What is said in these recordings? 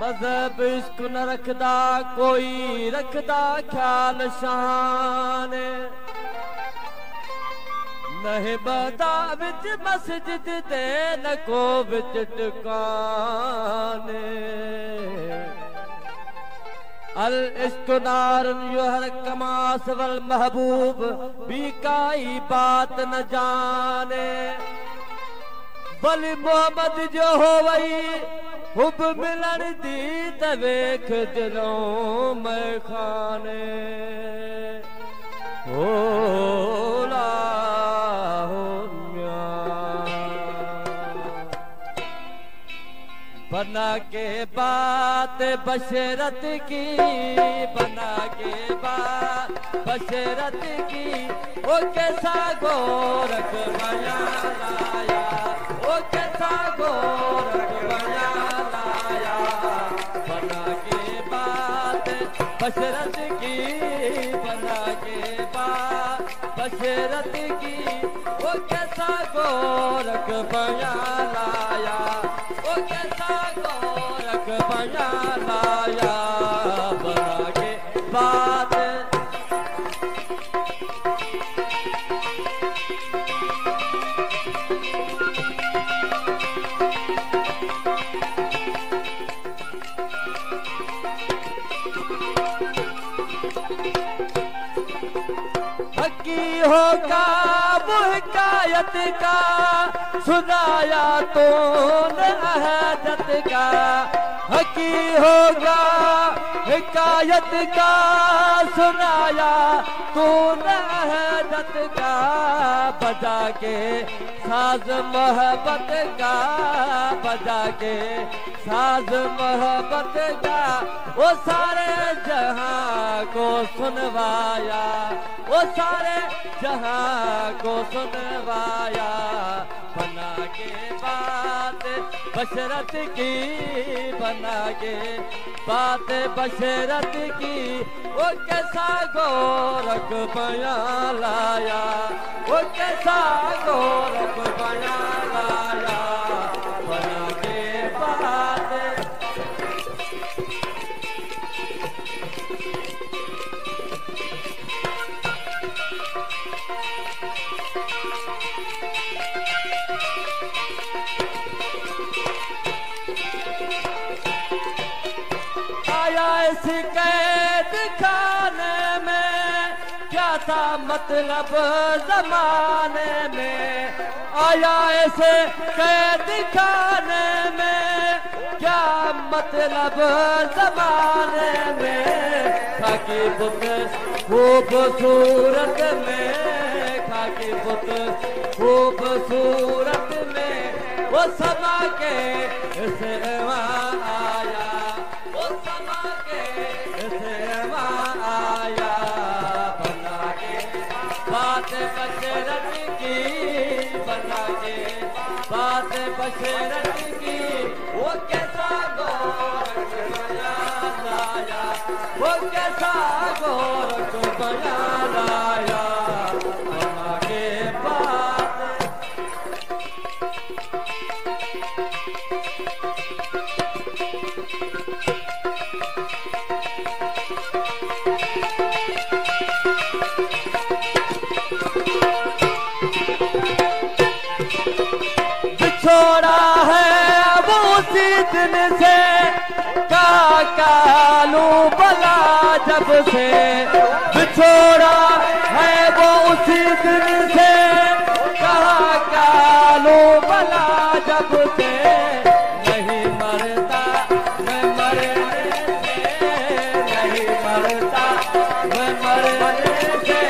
मजहब इश्क न रखदा कोई रखदा ख्याल शान नहीं बदा विच मस्जिद ते न को विच टकाने अल इश्क नारन युहर कमास वल महबूब भी काई बात न जाने बलि मोहम्मद जो हो वही हुब मिलन दी तवेख दिलों में खाने होला बना के बात बशरत की बना के बात बशरत की वो कैसा गोरख बया लाया वो कैसा गोरख बया लाया बना के बात बशरत की बना के बात बशरत की वो कैसा गोरख बया लाया वो कैसा गोरख बया लाया बना के बात हकी होगा वो हिकायत का सुनाया तो अहदत का हकी होगा हिकायत का सुनाया तो अहदत का बजा के साज मोहब्बत का बजा के साज मोहब्बत का वो सारे जहां को सुनवाया वो सारे जहां को सुनवाया बना के बात बशरत की बना के बात बशरत की वो कैसा गोरख बया लाया वो कैसा गोरख बया लाया बना के बात इस कैद खाने में क्या था मतलब जमाने में आया ऐसे कैद खाने में क्या मतलब जमाने में खाकी बुत खूबसूरत में खाकी बुत खूबसूरत में वो समा के सेवा आया वो समा के सेवा आया बना के बात बशरत की बना के बात बशरत की वो कैसा गोरख बया लाया वो कैसा गोरख बया लाया बना के बात छोड़ा है वो उसी दिन से कालू बला जब से बिछोड़ा है वो उसी दिन से कालू बला जब से नहीं मरता मैं मरने से नहीं मरता मैं मरने से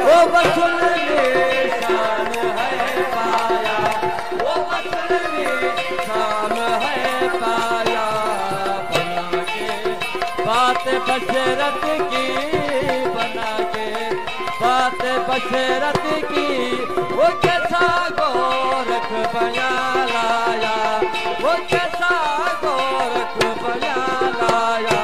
वो वसूल निशान है पाया वो वसूल निशान है पाया बना के बात बशरत की बना के बात बशरत की वो कैसा गोरख बया लाया वो कैसा गोरख बया लाया